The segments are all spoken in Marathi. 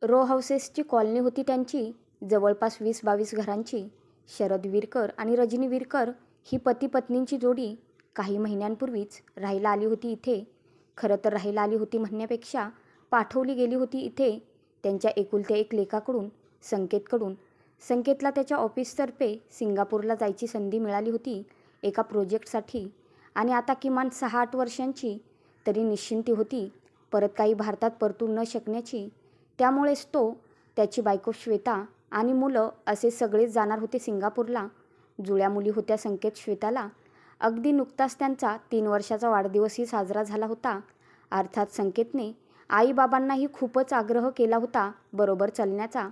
रो हाऊसेसची कॉलनी होती त्यांची, जवळपास 20-22 घरांची. शरद विरकर आणि रजनी विरकर ही पती पत्नींची जोडी काही महिन्यांपूर्वीच राहायला आली होती इथे. खरं तर राहायला आली होती म्हणण्यापेक्षा पाठवली गेली होती इथे त्यांच्या एकुलत्या एक लेकाकडून, संकेतकडून. संकेतला त्याच्या ऑफिसतर्फे सिंगापूरला जायची संधी मिळाली होती एका प्रोजेक्टसाठी, आणि आता किमान 6-8 वर्षांची तरी निश्चिंती होती परत काही भारतात परतू न शकण्याची. त्यामुळेच तो, त्याची बायको श्वेता आणि मुलं असे सगळेच जाणार होते सिंगापूरला. जुळ्या मुली होत्या संकेत श्वेताला. अगदी नुकताच त्यांचा 3 वर्षाचा वाढदिवसही साजरा झाला होता. अर्थात संकेतने आईबाबांनाही खूपच आग्रह केला होता बरोबर चालण्याचा.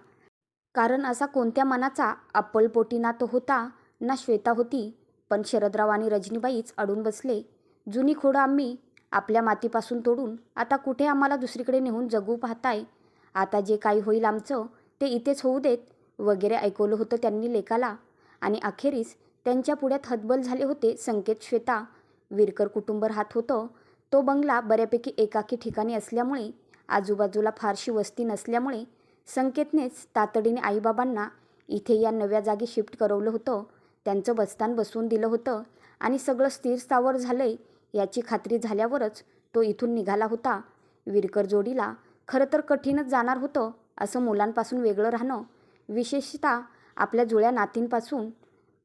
कारण असा कोणत्या मनाचा अप्पलपोटी ना तो होता ना श्वेता होती. पण शरदराव आणि रजनीबाईच अडून बसले. जुनी खोडं आम्ही आपल्या मातीपासून तोडून आता कुठे आम्हाला दुसरीकडे नेऊन जगू पाहताय. आता जे काही होईल आमचं ते इथेच होऊ देत वगैरे ऐकवलं होतं त्यांनी लेकाला. आणि अखेरीस त्यांच्या पुढ्यात हतबल झाले होते संकेत श्वेता. विरकर कुटुंब राहत होतं तो बंगला बऱ्यापैकी एकाकी ठिकाणी असल्यामुळे, आजूबाजूला फारशी वस्ती नसल्यामुळे संकेतनेच तातडीने आईबाबांना इथे या नव्या जागी शिफ्ट करवलं होतं. त्यांचं बस्तान बसवून दिलं होतं आणि सगळं स्थिर स्थावर झालंय याची खात्री झाल्यावरच तो इथून निघाला होता. विरकर जोडीला खरं तर कठीणच जाणार होतं असं मुलांपासून वेगळं राहणं, विशेषतः आपल्या जुळ्या नातींपासून.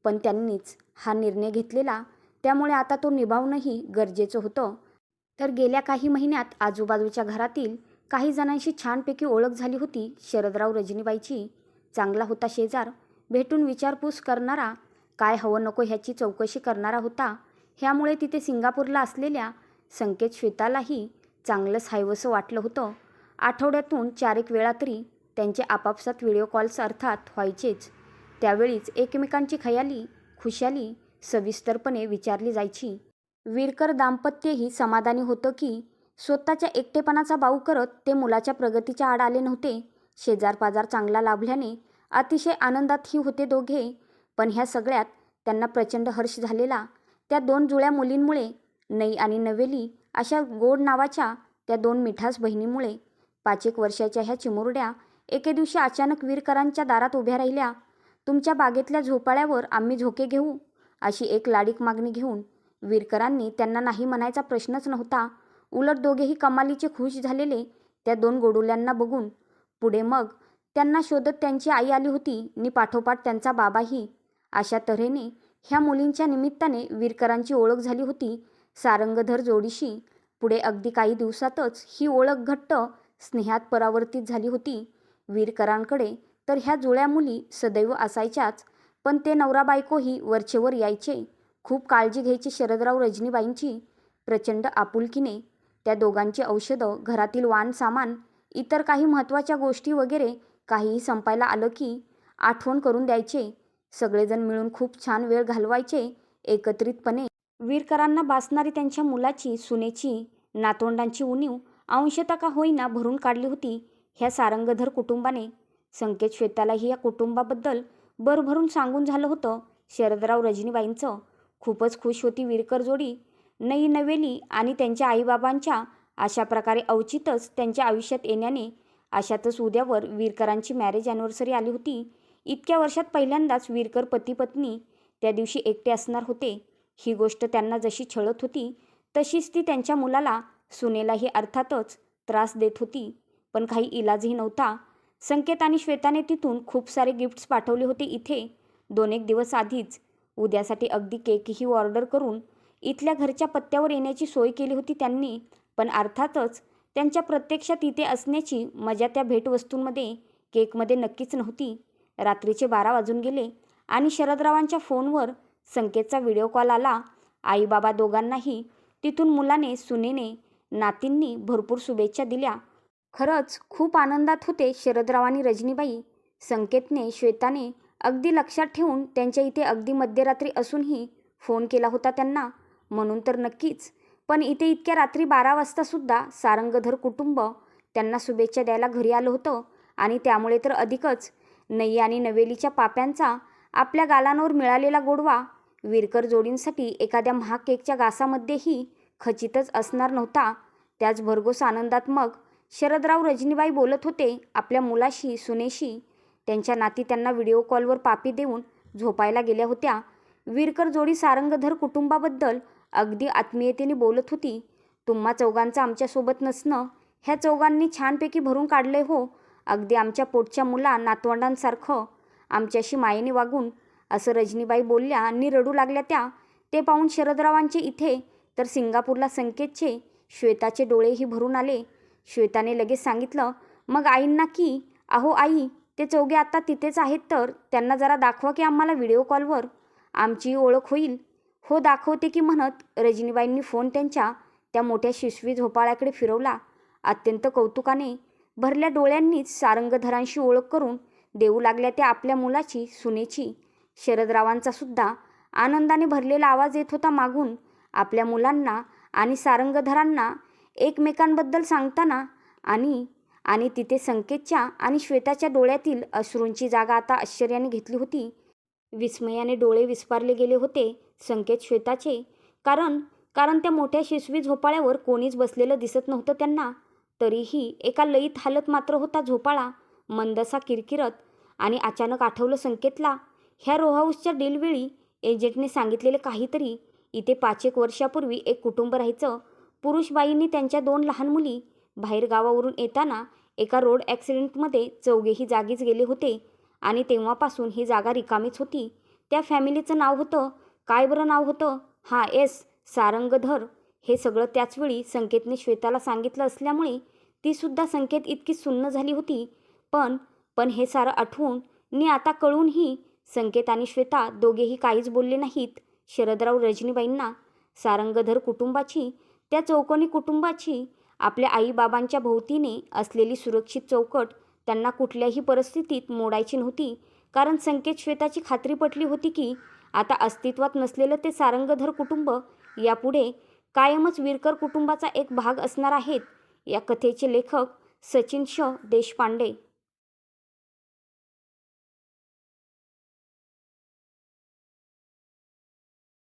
पण त्यांनीच हा निर्णय घेतलेला, त्यामुळे आता तो निभावणंही गरजेचं होतं. तर गेल्या काही महिन्यात आजूबाजूच्या घरातील काही जणांशी छानपैकी ओळख झाली होती शरदराव रजनीबाईची. चांगला होता शेजार, भेटून विचारपूस करणारा, काय हवं नको ह्याची चौकशी करणारा होता. ह्यामुळे तिथे सिंगापूरला असलेल्या संकेत श्वेतालाही चांगलंच हायवसं वाटलं होतं. आठवड्यातून 4-1 वेळा तरी त्यांचे आपापसात व्हिडिओ कॉल्स अर्थात व्हायचेच. त्यावेळीच एकमेकांची खयाली खुशाली सविस्तरपणे विचारली जायची. विरकर दाम्पत्यही समाधानी होतं की स्वतःच्या एकटेपणाचा बाऊ करत ते मुलाच्या प्रगतीच्या आड आले नव्हते. शेजारपाजार चांगला लाभल्याने अतिशय आनंदातही होते दोघे. पण ह्या सगळ्यात त्यांना प्रचंड हर्ष झालेला त्या 2 जुळ्या मुलींमुळे, नई आणि नवेली अशा गोड नावाच्या त्या 2 मिठास बहिणीमुळे. 5-1 वर्षाच्या ह्या चिमुरड्या एके दिवशी अचानक विरकरांच्या दारात उभ्या राहिल्या. तुमच्या बागेतल्या झोपाळ्यावर आम्ही झोके घेऊ, अशी एक लाडीक मागणी घेऊन. विरकरांनी त्यांना नाही म्हणायचा प्रश्नच नव्हता. उलट दोघेही कमालीचे खुश झालेले त्या 2 गोडुल्यांना बघून. पुढे मग त्यांना शोधत त्यांची आई आली होती नि पाठोपाठ त्यांचा बाबाही. अशा तऱ्हेने ह्या मुलींच्या निमित्ताने विरकरांची ओळख झाली होती सारंगधर जोडीशी. पुढे अगदी काही दिवसातच ही ओळख घट्ट स्नेहात परावर्तित झाली होती. विरकरांकडे तर ह्या जुळ्या मुली सदैव असायच्याच, पण ते नवरा बायकोही वरचेवर यायचे. खूप काळजी घ्यायची शरदराव रजनीबाईंची, प्रचंड आपुलकीने. त्या दोघांची औषधं, घरातील वाण सामान, इतर काही महत्त्वाच्या गोष्टी वगैरे काहीही संपायला आलं की आठवण करून द्यायचे. सगळेजण मिळून खूप छान वेळ घालवायचे एकत्रितपणे. विरकरांना बासणारी त्यांच्या मुलाची, सुनेची, नातवंडांची उणीव अंशतः का होईना भरून काढली होती ह्या सारंगधर कुटुंबाने. संकेत श्वेतालाही या कुटुंबाबद्दल भरभरून सांगून झालं होतं शरदराव रजनीबाईंचं. खूपच खुश होती विरकर जोडी. नई नवेली आणि त्यांच्या आईबाबांच्या अशा प्रकारे अवचितच त्यांच्या आयुष्यात येण्याने. अशातच उद्यावर विरकरांची मॅरेज ॲनिव्हर्सरी आली होती. इतक्या वर्षात पहिल्यांदाच विरकर पती पत्नी त्या दिवशी एकटे असणार होते. ही गोष्ट त्यांना जशी छळत होती तशीच ती त्यांच्या मुलाला, सुनेलाही अर्थातच त्रास देत होती. पण काही इलाजही नव्हता. संकेत आणि श्वेताने तिथून खूप सारे गिफ्ट्स पाठवले होते इथे 2-1 दिवस आधीच. उद्यासाठी अगदी केकही ऑर्डर करून इथल्या घरच्या पत्त्यावर येण्याची सोय केली होती त्यांनी. पण अर्थातच त्यांच्या प्रत्यक्षात इथे असण्याची मजा त्या भेटवस्तूंमध्ये, केकमध्ये नक्कीच नव्हती. रात्रीचे 12 वाजून गेले आणि शरदरावांच्या फोनवर संकेतचा व्हिडिओ कॉल आला. आईबाबा दोघांनाही तिथून मुलाने, सुनेने, नातींनी भरपूर शुभेच्छा दिल्या. खरंच खूप आनंदात होते शरदराव आणि रजनीबाई. संकेतने, श्वेताने अगदी लक्षात ठेवून त्यांच्या इथे अगदी मध्यरात्री असूनही फोन केला होता त्यांना, म्हणून तर नक्कीच. पण इथे इतक्या रात्री 12 वाजतासुद्धा सारंगधर कुटुंब त्यांना शुभेच्छा द्यायला घरी आलं होतं. आणि त्यामुळे तर अधिकच. नई आणि नवेलीच्या पाप्यांचा आपल्या गालांवर मिळालेला गोडवा विरकर जोडींसाठी एखाद्या महाग केकच्या घासामध्येही खचितच असणार नव्हता. त्याच भरघोस आनंदात मग शरदराव रजनीबाई बोलत होते आपल्या मुलाशी, सुनेशी. त्यांच्या नाती त्यांना व्हिडिओ कॉलवर पापी देऊन झोपायला गेल्या होत्या. विरकर जोडी सारंगधर कुटुंबाबद्दल अगदी आत्मीयतेने बोलत होती. तुम्हा चौघांचं आमच्यासोबत नसणं ह्या चौघांनी छानपैकी भरून काढलंय हो. अगदी आमच्या पोटच्या मुला नातवंडांसारखं आमच्याशी मायेने वागून, असं रजनीबाई बोलल्या आणि रडू लागल्या त्या. ते पाहून शरदरावांचे इथे तर सिंगापूरला संकेतचे, श्वेताचे डोळेही भरून आले. श्वेताने लगेच सांगितलं मग आईंना की, अहो आई, ते चौघे आता तिथेच आहेत तर त्यांना जरा दाखवा की आम्हाला व्हिडिओ कॉलवर, आमचीही ओळख होईल. हो दाखवते की, म्हणत रजनीबाईंनी फोन त्यांच्या त्या मोठ्या शिशवी झोपाळ्याकडे फिरवला. अत्यंत कौतुकाने भरल्या डोळ्यांनीच सारंगधरांशी ओळख करून देऊ लागल्या त्या आपल्या मुलाची, सुनेची. शरदरावांचा सुद्धा आनंदाने भरलेला आवाज येत होता मागून. आपल्या मुलांना आणि सारंगधरांना एकमेकांबद्दल सांगताना. आणि तिथे संकेतच्या आणि श्वेताच्या डोळ्यातील अश्रूंची जागा आता आश्चर्याने घेतली होती. विस्मयाने डोळे विस्पारले गेले होते संकेत श्वेताचे. कारण त्या मोठ्या शिशवी झोपाळ्यावर कोणीच बसलेलं दिसत नव्हतं त्यांना. तरीही एका लयीत हालत मात्र होता झोपाळा, मंदसा किरकिरत. आणि अचानक आठवलं संकेतला, ह्या रो हाऊसच्या डीलवेळी एजंटने सांगितलेले काहीतरी. इथे 5-1 वर्षापूर्वी एक कुटुंब राहायचं. पुरुषबाईंनी त्यांच्या 2 लहान मुली. बाहेर गावावरून येताना एका रोड ॲक्सिडेंटमध्ये चौघेही जागीच गेले होते आणि तेव्हापासून ही जागा रिकामीच होती. त्या फॅमिलीचं नाव होतं, काय बरं नाव होतं? हां, सारंगधर. हे सगळं त्याचवेळी संकेतने श्वेताला सांगितलं असल्यामुळे तीसुद्धा संकेत इतकी सुन्न झाली होती. पण हे सारं आठवून नि आता कळूनही संकेत आणि श्वेता दोघेही काहीच बोलले नाहीत. शरदराव रजनीबाईंना सारंगधर कुटुंबाची, त्या चौकोनी कुटुंबाची, आपल्या आईबाबांच्या भोवतीने असलेली सुरक्षित चौकट त्यांना कुठल्याही परिस्थितीत मोडायची नव्हती. कारण संकेत श्वेताची खात्री पटली होती की आता अस्तित्वात नसलेलं ते सारंगधर कुटुंब यापुढे कायमच विरकर कुटुंबाचा एक भाग असणार आहेत. या कथेचे लेखक सचिन देशपांडे.